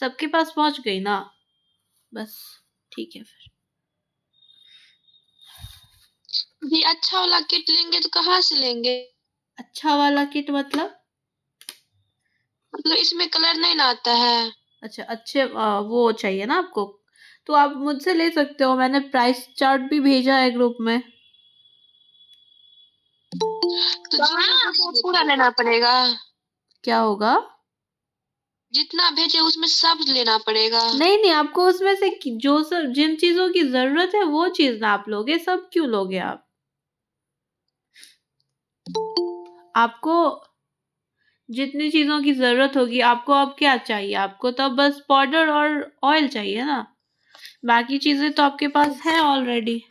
सबके पास पहुंच गई ना? बस ठीक है फिर। जी अच्छा वाला किट लेंगे तो कहाँ से लेंगे? अच्छा वाला किट मतलब इसमें कलर नहीं ना आता है। अच्छा अच्छे वो चाहिए ना आपको, तो आप मुझसे ले सकते हो। मैंने प्राइस चार्ट भी भेजा है ग्रुप में। तो जो पूरा लेना पड़ेगा? क्या होगा? जितना भेजे उसमें सब लेना पड़ेगा? नहीं, आपको उसमें से जो सब जिन चीजों की जरूरत है वो चीज ना आप लोगे, सब क्यों लोगे आप? आपको जितनी चीजों की जरूरत होगी, आपको अब क्या चाहिए? आपको तो अब बस पाउडर और ऑयल चाहिए ना, बाकी चीजें तो आपके पास है ऑलरेडी।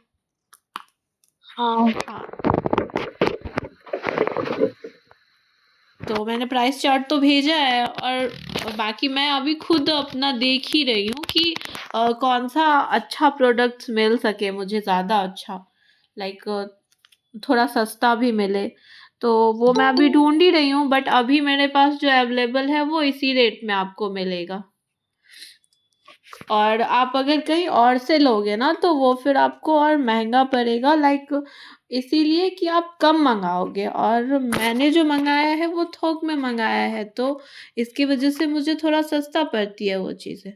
हाँ। तो मैंने प्राइस चार्ट तो भेजा है, और बाकी मैं अभी खुद अपना देख ही रही हूँ कि कौन सा अच्छा प्रोडक्ट्स मिल सके मुझे, ज़्यादा अच्छा, लाइक थोड़ा सस्ता भी मिले। तो वो मैं अभी ढूंढ ही रही हूँ, बट अभी मेरे पास जो अवेलेबल है वो इसी रेट में आपको मिलेगा। और आप अगर कहीं और से लोगे ना तो वो फिर आपको और महंगा पड़ेगा, लाइक इसीलिए कि आप कम मंगाओगे, और मैंने जो मंगाया है वो थोक में मंगाया है, तो इसकी वजह से मुझे थोड़ा सस्ता पड़ती है वो चीज़ें,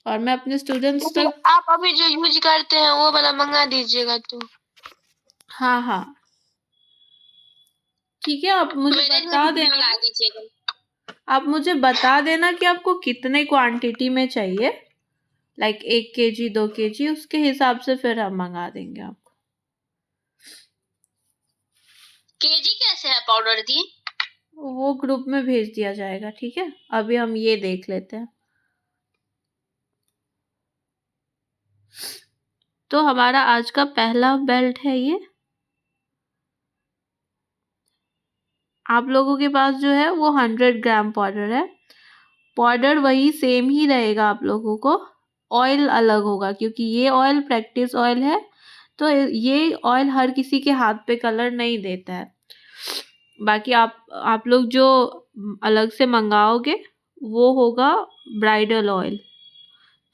और मैं अपने स्टूडेंट्स तो तक। आप अभी जो यूज करते हैं वो वाला मंगा दीजिएगा तो। हाँ हाँ ठीक है, आप मुझे बता देना। आप मुझे बता देना कि आपको कितने क्वांटिटी में चाहिए, लाइक 1 kg 2 kg, उसके हिसाब से फिर हम मंगा देंगे आपको। केजी कैसे है पाउडर दी? वो ग्रुप में भेज दिया जाएगा, ठीक है। अभी हम ये देख लेते हैं। तो हमारा आज का पहला बेल्ट है ये। आप लोगों के पास जो है वो 100 ग्राम पाउडर है। पाउडर वही सेम ही रहेगा आप लोगों को, ऑयल अलग होगा, क्योंकि ये ऑयल प्रैक्टिस ऑयल है, तो ये ऑयल हर किसी के हाथ पे कलर नहीं देता है। बाकी आप लोग जो अलग से मंगाओगे वो होगा ब्राइडल ऑयल,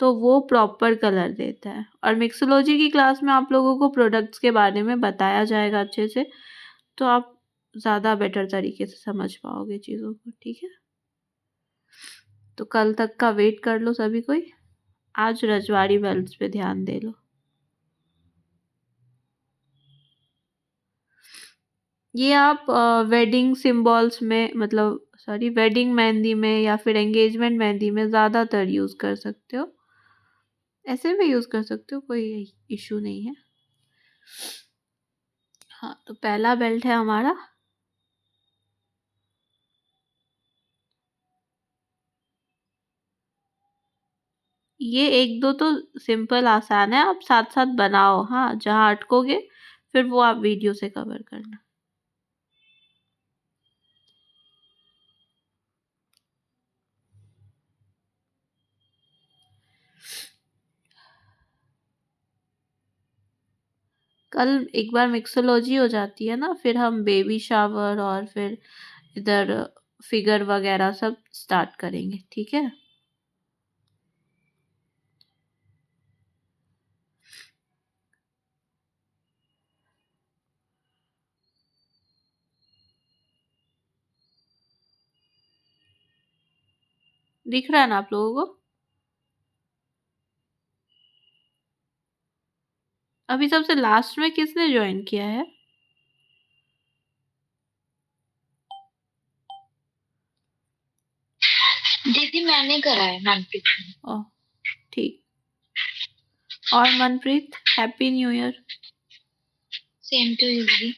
तो वो प्रॉपर कलर देता है। और मिक्सोलॉजी की क्लास में आप लोगों को प्रोडक्ट्स के बारे में बताया जाएगा अच्छे से, तो आप ज़्यादा बेटर तरीके से समझ पाओगे चीज़ों को, ठीक है। तो कल तक का वेट कर लो सभी कोई, आज रजवाड़ी बेल्ट्स पे ध्यान दे लो। ये आप वेडिंग सिंबल्स में, मतलब सॉरी वेडिंग मेहंदी में या फिर एंगेजमेंट मेहंदी में ज़्यादातर यूज़ कर सकते हो, ऐसे भी यूज़ कर सकते हो, कोई इशू नहीं है। हाँ, तो पहला बेल्ट है हमारा। ये एक दो तो सिंपल आसान है, आप साथ साथ बनाओ। हाँ, जहाँ अटकोगे फिर वो आप वीडियो से कवर करना। कल एक बार मिक्सोलॉजी हो जाती है ना, फिर हम बेबी शावर और फिर इधर फिगर वगैरह सब स्टार्ट करेंगे, ठीक है। दिख रहा है ना आप लोगों को? अभी सबसे लास्ट में किसने ज्वाइन किया है? दीदी मैंने करा है मनप्रीत। ओह ठीक। और Manpreet, happy new year. Same to you दीदी।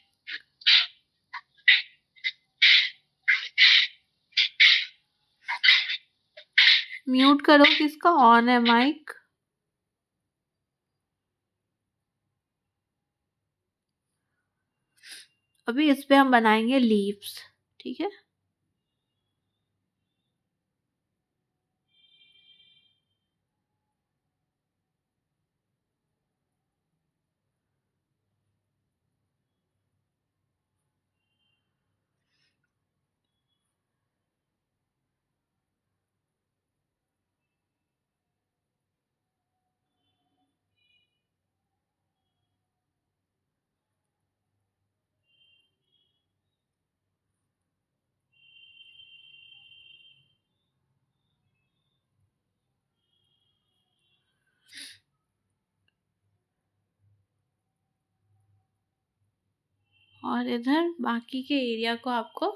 म्यूट करो, किसका ऑन है माइक? अभी इस पे हम बनाएंगे लीव्स, ठीक है। और इधर बाकी के एरिया को आपको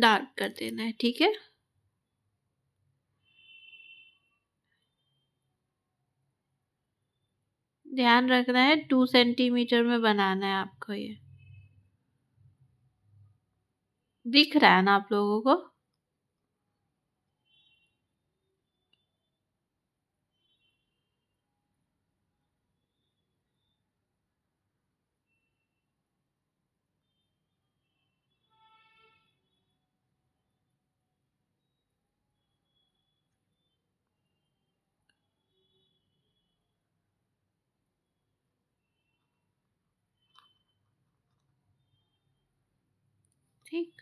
डार्क कर देना है, ठीक है। ध्यान रखना है 2 सेंटीमीटर में बनाना है आपको। ये दिख रहा है ना आप लोगों को? ठीक,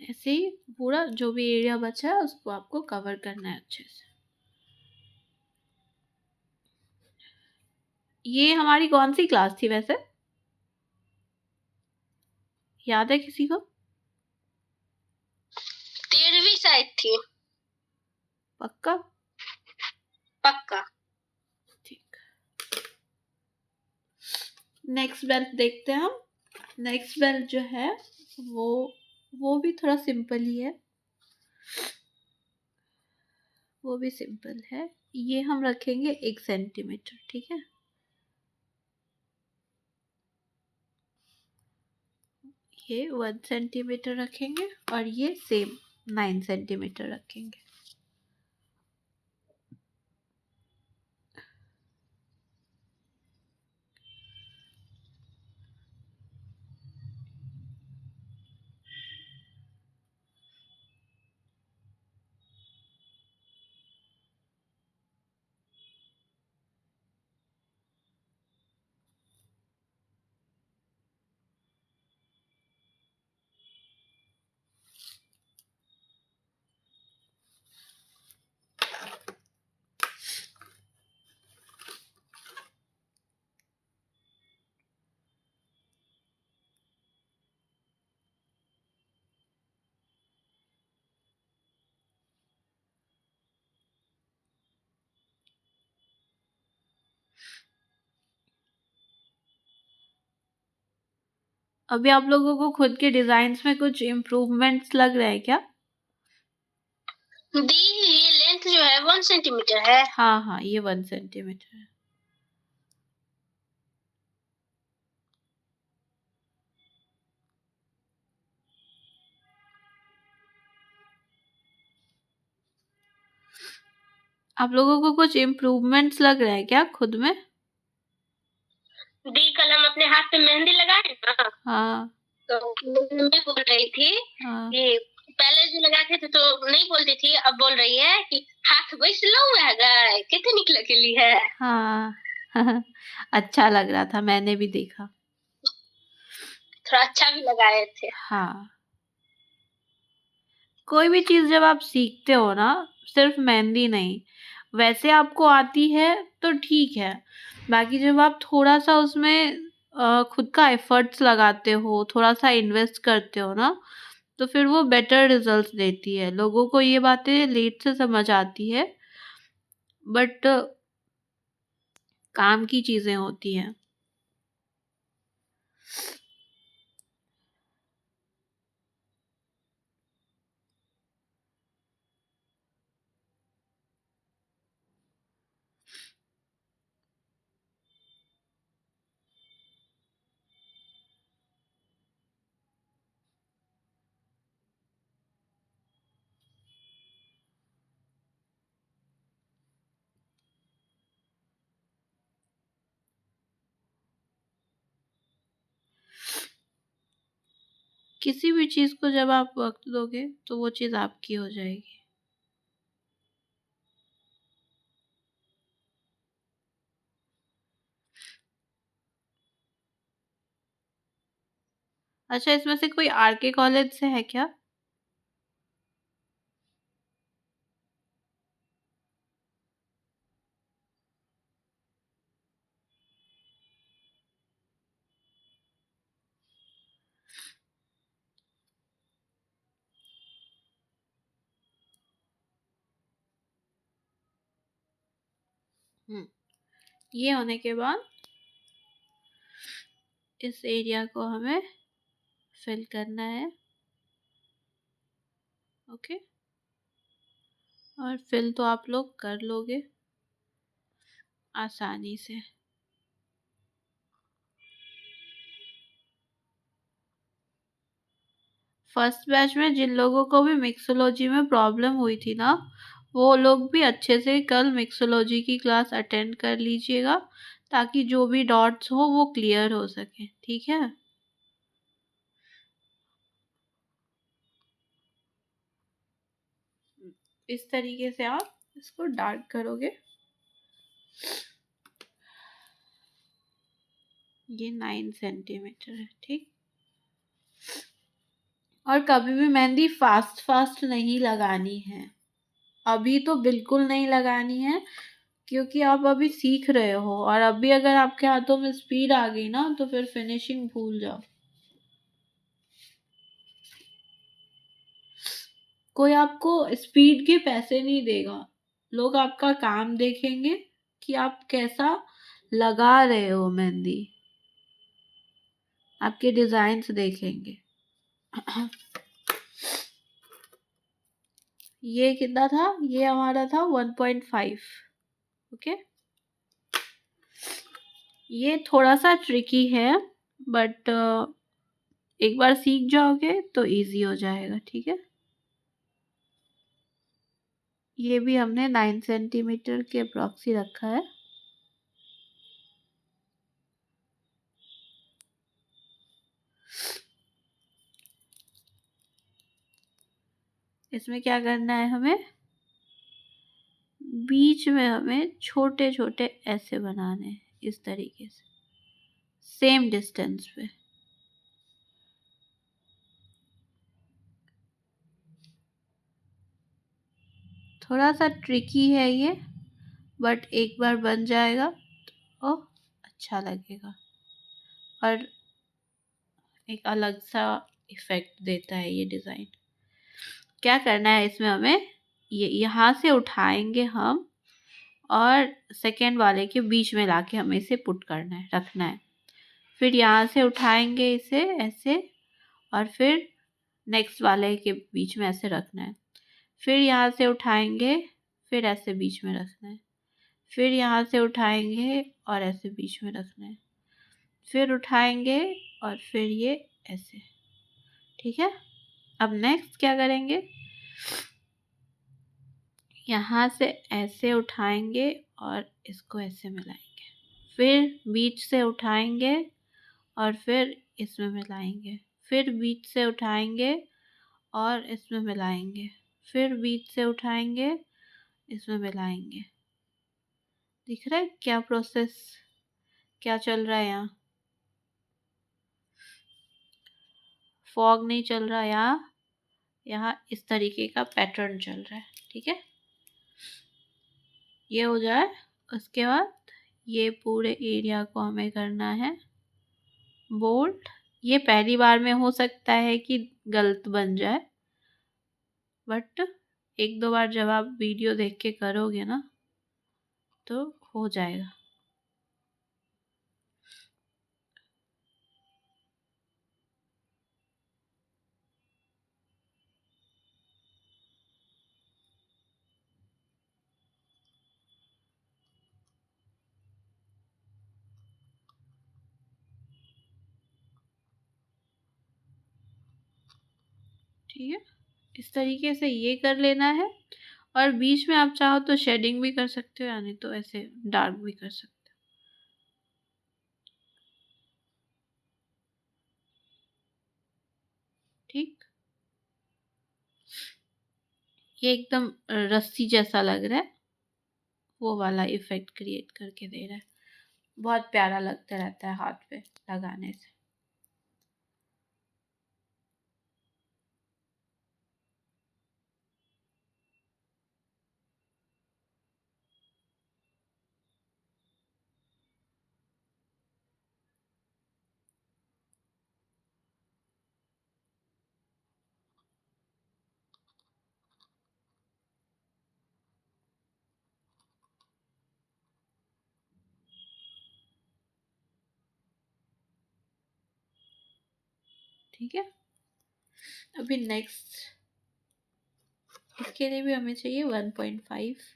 ऐसे ही पूरा जो भी एरिया बचा है उसको आपको कवर करना है अच्छे से। ये हमारी कौन सी क्लास थी वैसे, याद है किसी को? 13वीं शायद थी। पक्का? पक्का। ठीक, नेक्स्ट बेल्ट देखते हैं हम। नेक्स्ट बेल्ट जो है वो भी थोड़ा सिंपल ही है, वो भी सिंपल है। ये हम रखेंगे 1 सेंटीमीटर, ठीक है। ये 1 सेंटीमीटर रखेंगे और ये सेम 9 सेंटीमीटर रखेंगे। अभी आप लोगों को खुद के डिजाइन्स में कुछ इम्प्रूवमेंट्स लग रहे हैं क्या? दी ये लेंथ जो है 1 सेंटीमीटर है। हाँ हाँ, ये 1 सेंटीमीटर है। आप लोगों को कुछ इम्प्रूवमेंट्स लग रहे हैं क्या खुद में? दी कल हम अपने हाथ पे मेहंदी लगाए ना, हाँ तो मम्मी बोल रही थी हाँ कि पहले जो लगाते थे तो नहीं बोलती थी, अब बोल रही है कि हाथ वैसे लो है गए कितने निकल के लिए है। हाँ अच्छा लग रहा था, मैंने भी देखा। थोड़ा अच्छा भी लगाए थे। हाँ, कोई भी चीज़ जब आप सीखते हो ना, सिर्फ मेहंदी नहीं, वैसे आपको आती है तो ठीक है, बाकी जब आप थोड़ा सा उसमें खुद का एफर्ट्स लगाते हो, थोड़ा सा इन्वेस्ट करते हो ना, तो फिर वो बेटर रिजल्ट्स देती है। लोगों को ये बातें लेट से समझ आती है, बट काम की चीज़ें होती हैं। किसी भी चीज़ को जब आप वक्त दोगे तो वो चीज़ आपकी हो जाएगी। अच्छा, इसमें से कोई आरके कॉलेज से है क्या? ये होने के बाद इस एरिया को हमें फिल करना है। ओके, और फिल तो आप लोग कर लोगे आसानी से। फर्स्ट बैच में जिन लोगों को भी मिक्सोलॉजी में प्रॉब्लम हुई थी ना, वो लोग भी अच्छे से कल मिक्सोलॉजी की क्लास अटेंड कर लीजिएगा, ताकि जो भी डॉट्स हो वो क्लियर हो सके। ठीक है, इस तरीके से आप इसको डार्क करोगे। ये 9 सेंटीमीटर है। ठीक, और कभी भी मेहंदी फास्ट फास्ट नहीं लगानी है, अभी तो बिल्कुल नहीं लगानी है, क्योंकि आप अभी सीख रहे हो, और अभी अगर आपके हाथों में स्पीड आ गई ना तो फिर फिनिशिंग भूल जाओ। कोई आपको स्पीड के पैसे नहीं देगा, लोग आपका काम देखेंगे कि आप कैसा लगा रहे हो मेहंदी, आपके डिजाइन्स देखेंगे। ये कितना था? ये हमारा था 1.5। ओके, ये थोड़ा सा ट्रिकी है, बट एक बार सीख जाओगे तो इजी हो जाएगा। ठीक है, ये भी हमने 9 सेंटीमीटर के अप्रॉक्सी रखा है। इसमें क्या करना है हमें? बीच में हमें छोटे छोटे ऐसे बनाने हैं, इस तरीके से, सेम डिस्टेंस पे। थोड़ा सा ट्रिकी है ये, बट एक बार बन जाएगा तो अच्छा लगेगा, और एक अलग सा इफेक्ट देता है ये डिज़ाइन। क्या करना है इसमें हमें? ये यहाँ से उठाएंगे हम, और सेकेंड वाले के बीच में लाके हमें इसे पुट करना है, रखना है। फिर यहाँ से उठाएंगे इसे ऐसे, और फिर नेक्स्ट वाले के बीच में ऐसे रखना है। फिर यहाँ से उठाएंगे, फिर ऐसे बीच में रखना है। फिर यहाँ से उठाएंगे और ऐसे बीच में रखना है। फिर उठाएंगे और फिर ये ऐसे। ठीक है, अब नेक्स्ट क्या करेंगे? यहाँ से ऐसे उठाएंगे और इसको ऐसे मिलाएंगे, फिर बीच से उठाएंगे और फिर इसमें मिलाएंगे, फिर बीच से उठाएंगे और इसमें मिलाएंगे, फिर बीच से उठाएंगे, इसमें मिलाएंगे। दिख रहा है क्या प्रोसेस, क्या चल रहा है यहाँ? फॉग नहीं चल रहा यहाँ, यहाँ इस तरीके का पैटर्न चल रहा है। ठीक है, ये हो जाए, उसके बाद ये पूरे एरिया को हमें करना है बोल्ड। ये पहली बार में हो सकता है कि गलत बन जाए, बट एक दो बार जब आप वीडियो देख के करोगे ना तो हो जाएगा। ठीक है, इस तरीके से ये कर लेना है, और बीच में आप चाहो तो शेडिंग भी कर सकते हो, यानी तो ऐसे डार्क भी कर सकते हो। ठीक, ये एकदम रस्सी जैसा लग रहा है, वो वाला इफेक्ट क्रिएट करके दे रहा है, बहुत प्यारा लगता रहता है हाथ पे लगाने से। ठीक है। अभी नेक्स्ट इसके लिए भी हमें चाहिए 1.5।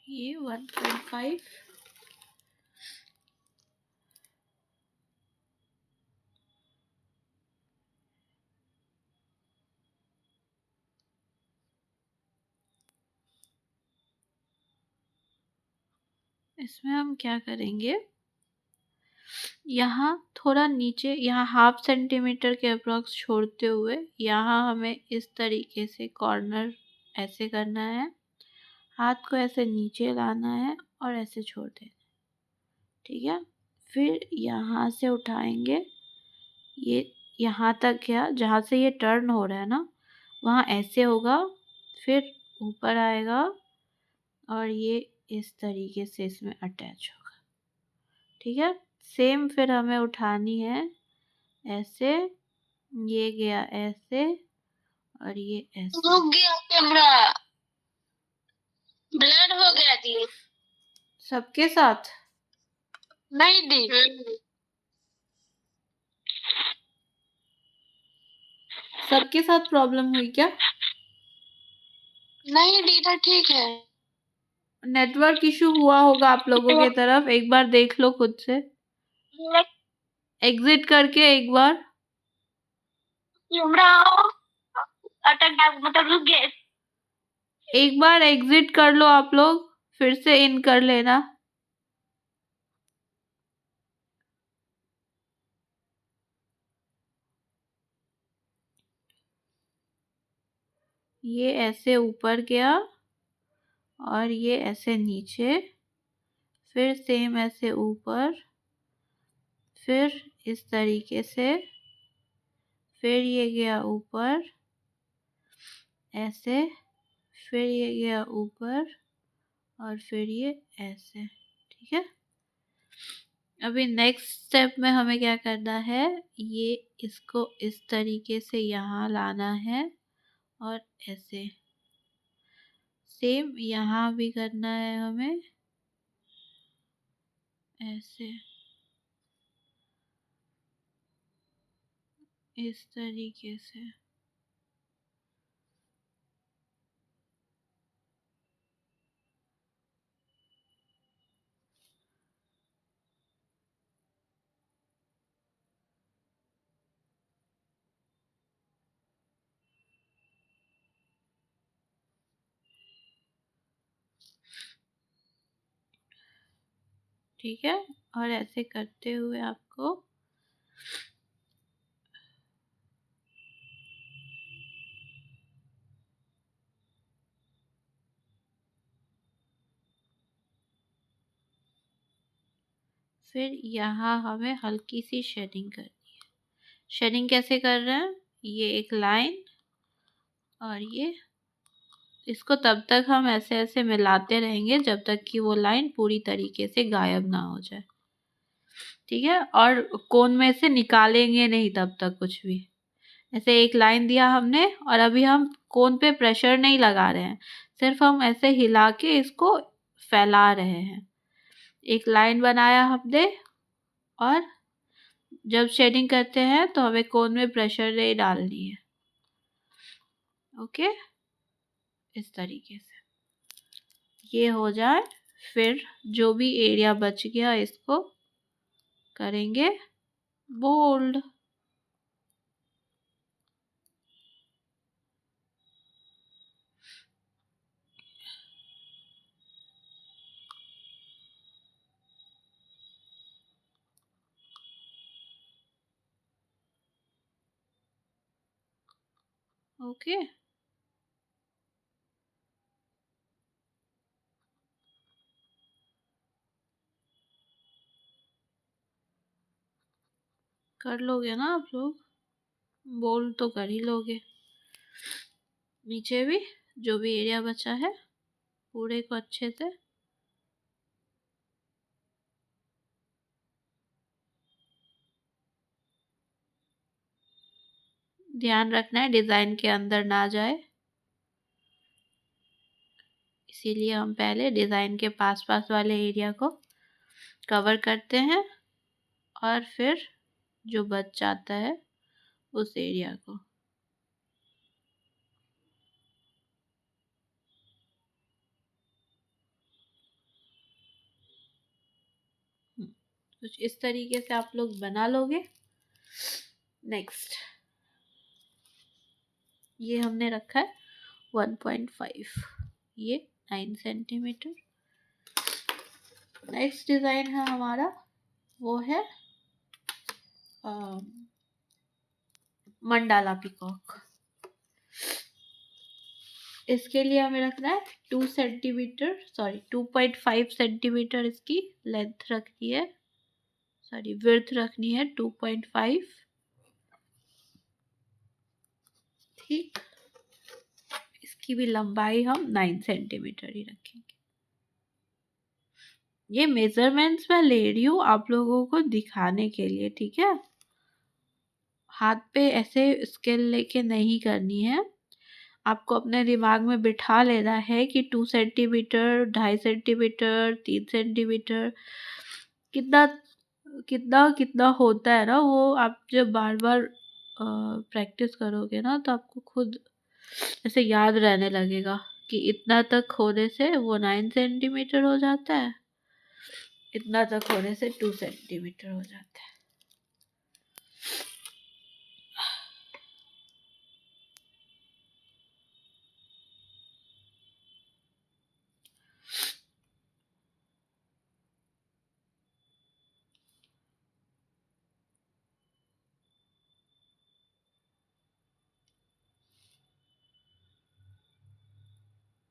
ये 1.5 इसमें हम क्या करेंगे, यहाँ थोड़ा नीचे, यहाँ 1/2 सेंटीमीटर के अप्रॉक्स छोड़ते हुए यहाँ हमें इस तरीके से कॉर्नर ऐसे करना है, हाथ को ऐसे नीचे लाना है और ऐसे छोड़ देना, ठीक है। फिर यहाँ से उठाएंगे, ये यहाँ तक गया, जहाँ से ये टर्न हो रहा है ना वहाँ ऐसे होगा, फिर ऊपर आएगा और ये इस तरीके से इसमें अटैच होगा, ठीक है। सेम फिर हमें उठानी है ऐसे, ये गया ऐसे और ये ऐसे। रुक गया कैमरा, ब्लर हो गया दी। सबके साथ नहीं दी। सबके साथ प्रॉब्लम हुई क्या? नहीं दी था, ठीक है। नेटवर्क इशू हुआ होगा आप लोगों की तरफ, एक बार देख लो खुद से, एग्जिट करके एक बार। कैमरा अटक गया, मतलब रुक गया। एक बार एग्जिट कर लो आप लोग, फिर से इन कर लेना। ये ऐसे ऊपर गया और ये ऐसे नीचे, फिर सेम ऐसे ऊपर, फिर इस तरीके से, फिर ये गया ऊपर ऐसे, फिर ये गया ऊपर और फिर ये ऐसे, ठीक है। अभी नेक्स्ट स्टेप में हमें क्या करना है, ये इसको इस तरीके से यहाँ लाना है और ऐसे, सेम यहाँ भी करना है हमें ऐसे, इस तरीके से। ठीक है, और ऐसे करते हुए आपको फिर यहाँ हमें हल्की सी शेडिंग करनी है। शेडिंग कैसे कर रहे हैं, ये एक लाइन और ये, इसको तब तक हम ऐसे ऐसे मिलाते रहेंगे जब तक कि वो लाइन पूरी तरीके से गायब ना हो जाए, ठीक है। और कोन में से निकालेंगे नहीं तब तक कुछ भी। ऐसे एक लाइन दिया हमने और अभी हम कोन पे प्रेशर नहीं लगा रहे हैं, सिर्फ हम ऐसे हिला के इसको फैला रहे हैं। एक लाइन बनाया हमने, और जब शेडिंग करते हैं तो हमें कोन में प्रेशर नहीं डालनी है, ओके। इस तरीके से ये हो जाए, फिर जो भी एरिया बच गया इसको करेंगे बोल्ड। ओके, कर लोगे ना आप लोग, बोल्ड तो कर ही लोगे। नीचे भी जो भी एरिया बचा है पूरे को अच्छे से ध्यान रखना है डिज़ाइन के अंदर ना जाए, इसीलिए हम पहले डिज़ाइन के पास पास वाले एरिया को कवर करते हैं और फिर जो बच जाता है उस एरिया को। कुछ इस तरीके से आप लोग बना लोगे। नेक्स्ट ये हमने रखा है 1.5, ये 9 सेंटीमीटर। नेक्स्ट डिज़ाइन है हमारा, वो है मंडाला पिकॉक। इसके लिए हमें रखना है 2 सेंटीमीटर, सॉरी 2.5 सेंटीमीटर इसकी लेंथ रखनी है, सॉरी विड्थ रखनी है 2.5। ठीक, इसकी भी लंबाई हम 9 सेंटीमीटर ही रखेंगे। ये मेजरमेंट्स मैं ले रही हूँ आप लोगों को दिखाने के लिए, ठीक है। हाथ पे ऐसे स्केल लेके नहीं करनी है, आपको अपने दिमाग में बिठा लेना है कि 2 सेंटीमीटर, 2.5 सेंटीमीटर, 3 सेंटीमीटर, कितना कितना कितना होता है ना, वो आप जब बार बार प्रैक्टिस करोगे ना तो आपको खुद ऐसे याद रहने लगेगा कि इतना तक होने से वो 9 सेंटीमीटर हो जाता है, इतना तक होने से 2 सेंटीमीटर हो जाता है।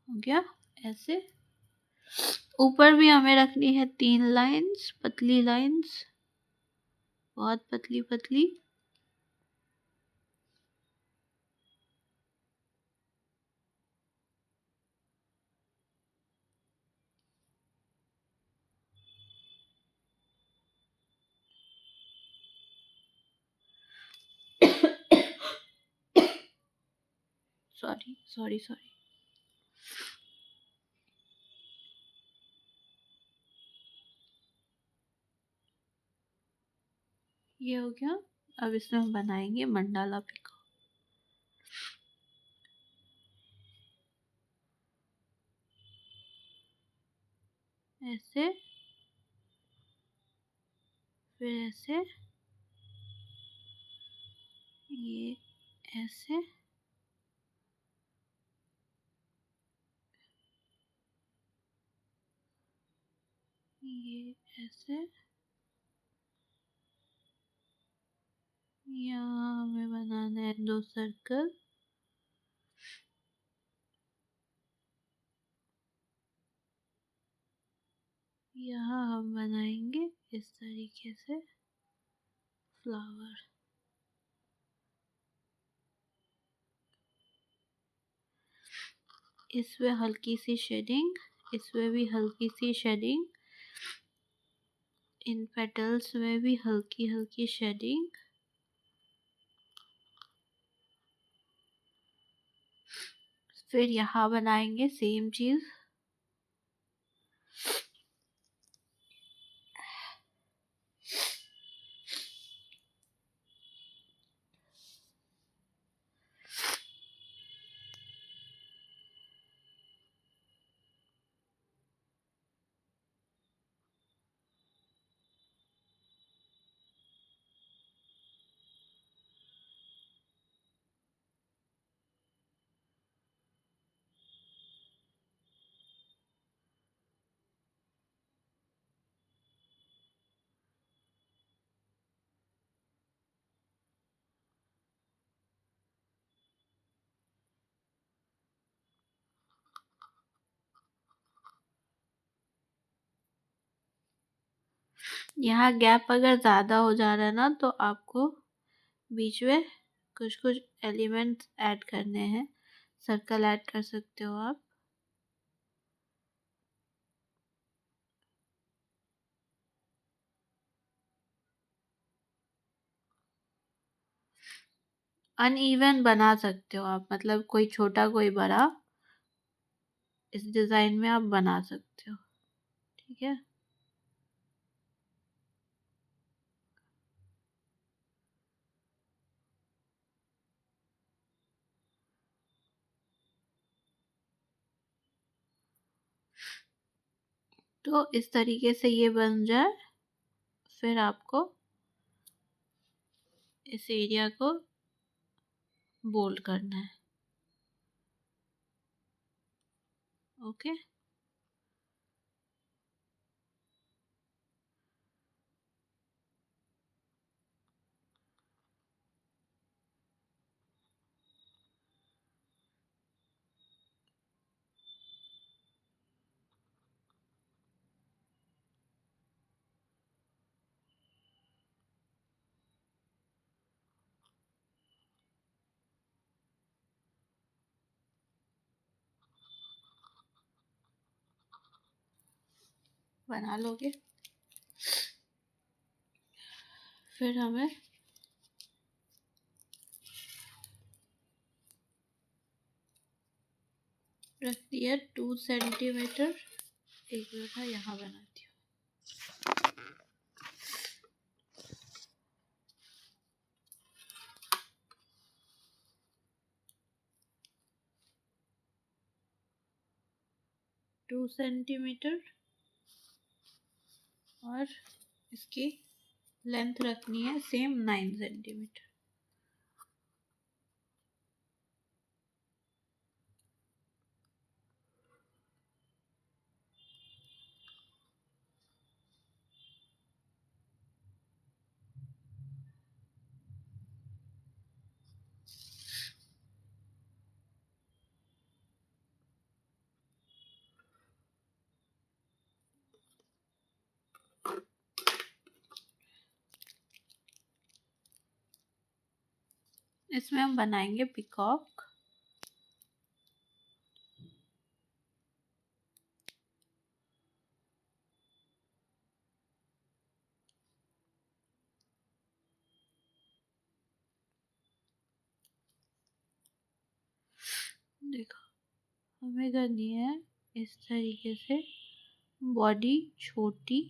हो गया ऐसे। ऊपर भी हमें रखनी है 3 लाइंस, पतली लाइंस, बहुत पतली पतली। Sorry sorry sorry. ये हो गया। अब इसमें हम बनाएंगे मंडाला पिको। ऐसे, फिर ऐसे, ये ऐसे, ये ऐसे, यहाँ हमें बनाना है 2 सर्कल, यहाँ हम बनाएंगे इस तरीके से फ्लावर। इसमें हल्की सी शेडिंग, इसमें भी हल्की सी शेडिंग, इन पेटल्स में भी हल्की हल्की शेडिंग। फिर यहाँ बनाएंगे सेम चीज़, यहाँ गैप अगर ज़्यादा हो जा रहा है ना तो आपको बीच में कुछ कुछ एलिमेंट्स ऐड करने हैं। सर्कल ऐड कर सकते हो आप। अनइवन बना सकते हो आप, मतलब कोई छोटा कोई बड़ा इस डिज़ाइन में आप बना सकते हो। ठीक है, तो इस तरीके से ये बन जाए, फिर आपको इस एरिया को बोल्ड करना है। ओके, बना लोगे। फिर हमें रख दिया 2 सेंटीमीटर, एक मिनट यहाँ बनाती हूँ। 2 सेंटीमीटर और इसकी लेंथ रखनी है सेम 9 सेंटीमीटर। इसमें हम बनाएंगे पिकॉक। देखो, हमें करनी है इस तरीके से बॉडी छोटी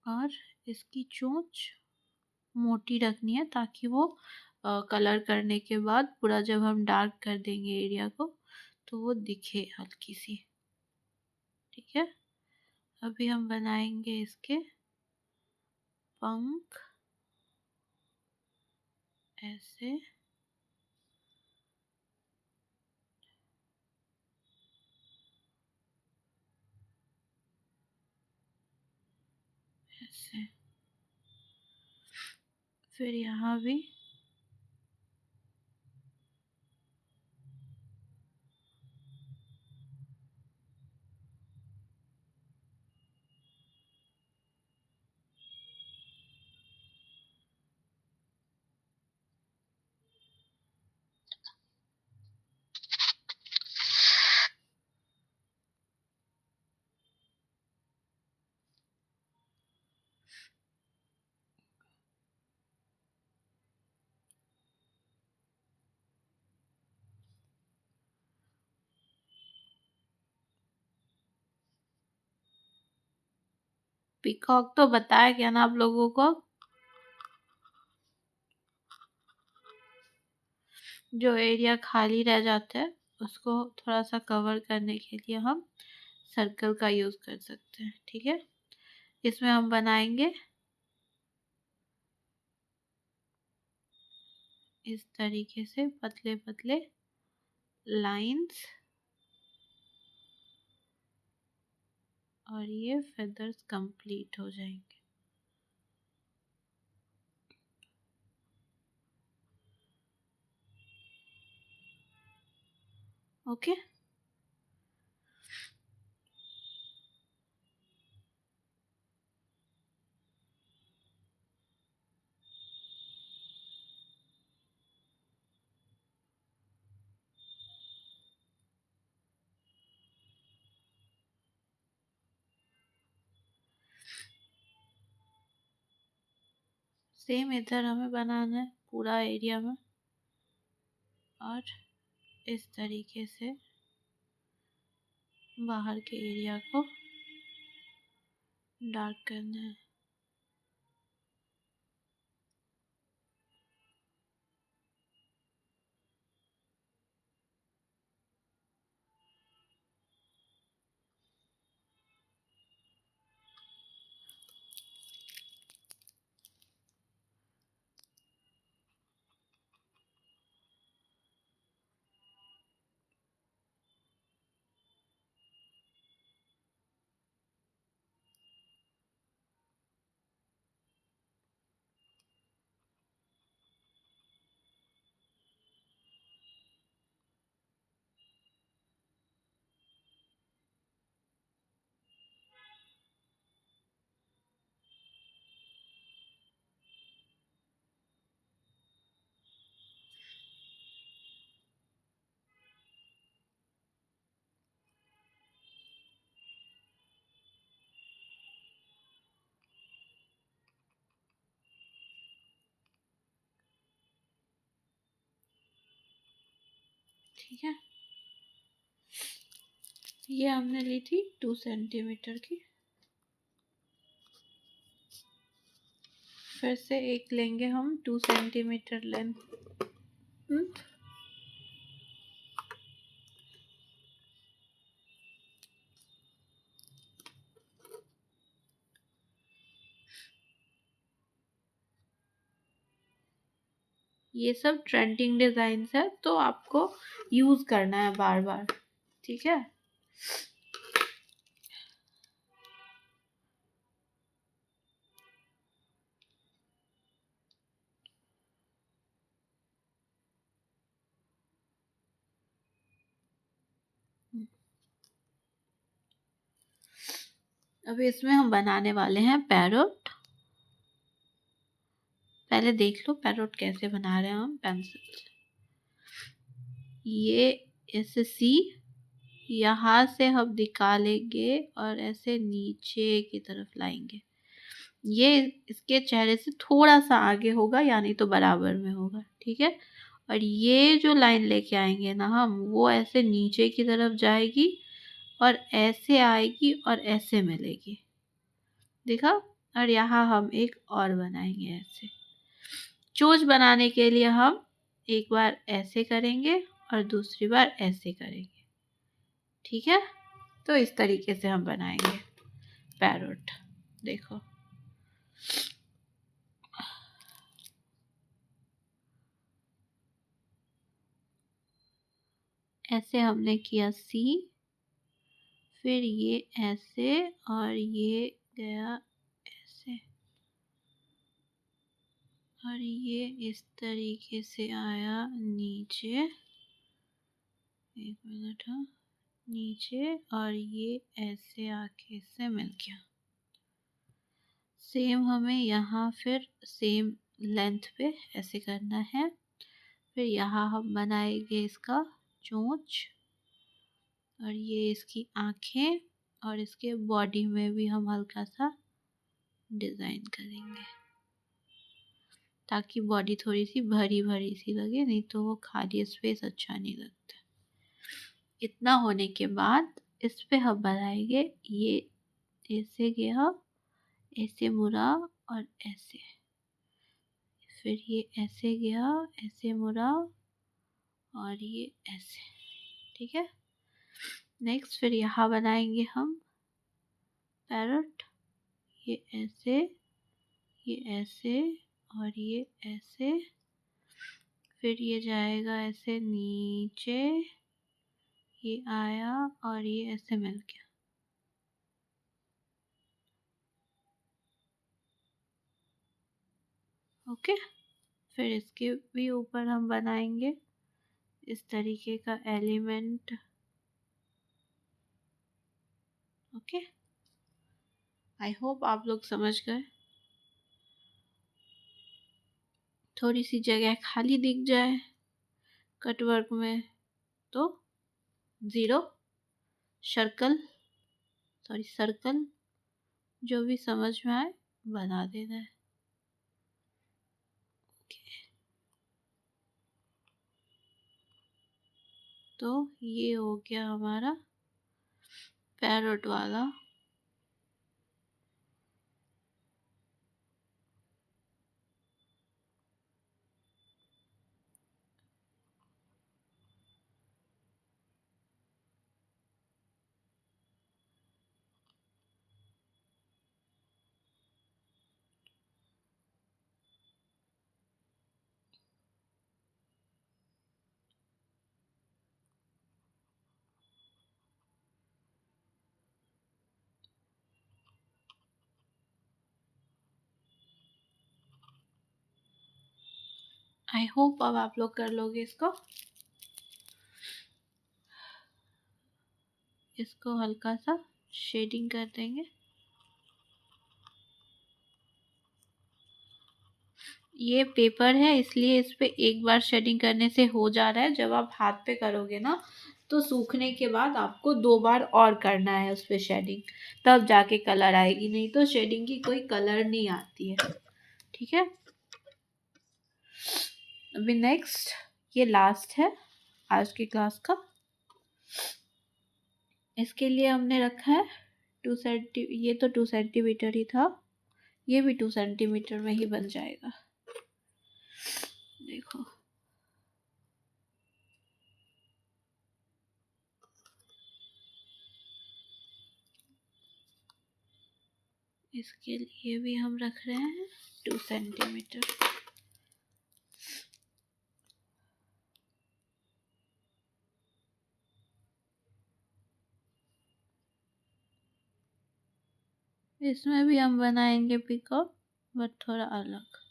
और इसकी चोंच मोटी रखनी है, ताकि वो कलर करने के बाद पूरा जब हम डार्क कर देंगे एरिया को तो वो दिखे हल्की सी। ठीक है, अभी हम बनाएंगे इसके पंख ऐसे, ऐसे, फिर यहाँ भी पीकॉक तो बताया गया ना आप लोगों को। जो एरिया खाली रह जाता है उसको थोड़ा सा कवर करने के लिए हम सर्कल का यूज़ कर सकते हैं। ठीक है, इसमें हम बनाएंगे इस तरीके से पतले पतले लाइंस और ये फेदर्स कंप्लीट हो जाएंगे। ओके, सेम इधर हमें बनाना है पूरा एरिया में, और इस तरीके से बाहर के एरिया को डार्क करना है। ठीक है, ये हमने ली थी 2 सेंटीमीटर की। फिर से एक लेंगे हम 2 सेंटीमीटर लेंथ। ये सब ट्रेंडिंग डिजाइन्स है, तो आपको यूज करना है बार बार, ठीक है। अब इसमें हम बनाने वाले हैं पैरोट। पहले देख लो पैरोट कैसे बना रहे हैं हम पेंसिल से। ये ऐसे सी यहाँ से हम निकालेंगे और ऐसे नीचे की तरफ लाएंगे। ये इसके चेहरे से थोड़ा सा आगे होगा, यानी तो बराबर में होगा, ठीक है। और ये जो लाइन लेके आएंगे ना हम, वो ऐसे नीचे की तरफ जाएगी और ऐसे आएगी और ऐसे मिलेगी, देखा। और यहाँ हम एक और बनाएंगे ऐसे। चोंच बनाने के लिए हम एक बार ऐसे करेंगे और दूसरी बार ऐसे करेंगे, ठीक है। तो इस तरीके से हम बनाएंगे पैरोट। देखो ऐसे हमने किया सी, फिर ये ऐसे और ये गया ऐसे, और ये इस तरीके से आया नीचे। एक मिनट, हाँ, नीचे, और ये ऐसे आके इससे मिल गया। सेम हमें यहाँ फिर सेम लेंथ पे ऐसे करना है। फिर यहाँ हम बनाएंगे इसका चोंच, और ये इसकी आँखें, और इसके बॉडी में भी हम हल्का सा डिज़ाइन करेंगे ताकि बॉडी थोड़ी सी भरी भरी सी लगे, नहीं तो वो खाली स्पेस अच्छा नहीं लगता। इतना होने के बाद इस पे हम बनाएंगे ये ऐसे गया, ऐसे मुड़ा और ऐसे, फिर ये ऐसे गया, ऐसे मुड़ा और ये ऐसे, ठीक है। नेक्स्ट फिर यहाँ बनाएंगे हम पैरोट। ये ऐसे, ये ऐसे और ये ऐसे, फिर ये जाएगा ऐसे नीचे, ये आया और ये ऐसे मिल गया। ओके, फिर इसके भी ऊपर हम बनाएंगे इस तरीके का एलिमेंट। ओके, आई होप आप लोग समझ गए। थोड़ी सी जगह खाली दिख जाए कटवर्क में तो ज़ीरो, सर्कल, जो भी समझ में आए बना देना है। तो ये हो गया हमारा पैरोट वाला। आई होप अब आप लोग कर लोगे इसको। इसको हल्का सा शेडिंग कर देंगे। ये पेपर है इसलिए इस पे एक बार शेडिंग करने से हो जा रहा है। जब आप हाथ पे करोगे ना तो सूखने के बाद आपको 2 बार और करना है उस पे शेडिंग, तब जाके कलर आएगी, नहीं तो शेडिंग की कोई कलर नहीं आती है। ठीक है, अभी नेक्स्ट ये लास्ट है आज की क्लास का। इसके लिए हमने रखा है 2 सेंटी, ये तो 2 सेंटीमीटर ही था, ये भी 2 सेंटीमीटर में ही बन जाएगा। देखो इसके लिए भी हम रख रहे हैं 2 सेंटीमीटर। इसमें भी हम बनाएंगे पीकॉक, बट थोड़ा अलग।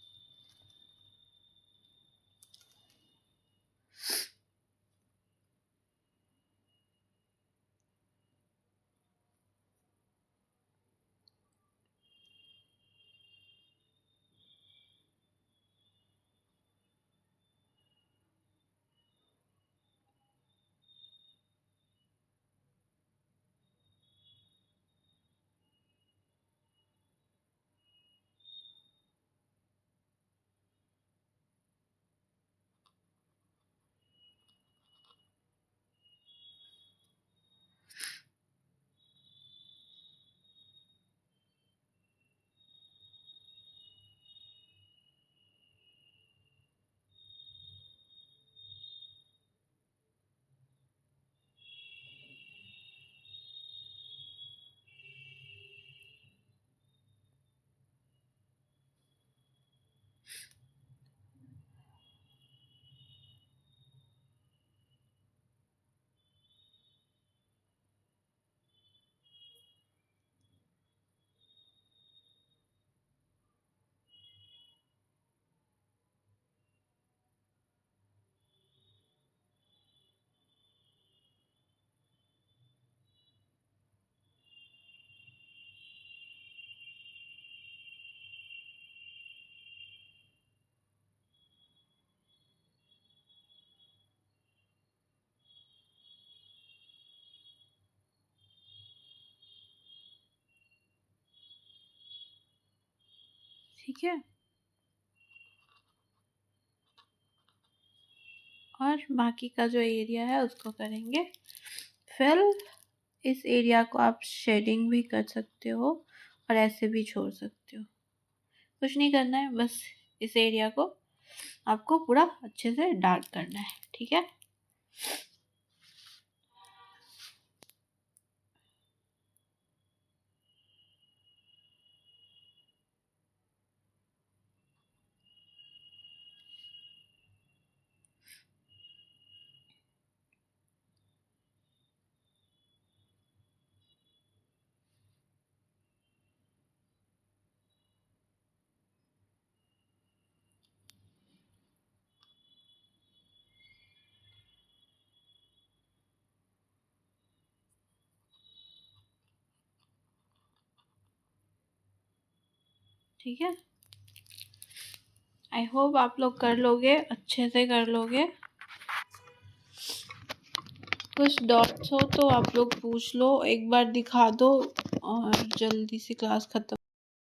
ठीक है, और बाकी का जो एरिया है उसको करेंगे फिल। इस एरिया को आप शेडिंग भी कर सकते हो और ऐसे भी छोड़ सकते हो, कुछ नहीं करना है, बस इस एरिया को आपको पूरा अच्छे से डार्क करना है। ठीक है, ठीक है, आई होप आप लोग कर लोगे, अच्छे से कर लोगे। कुछ डॉट्स हो तो आप लोग पूछ लो, एक बार दिखा दो और जल्दी से क्लास खत्म।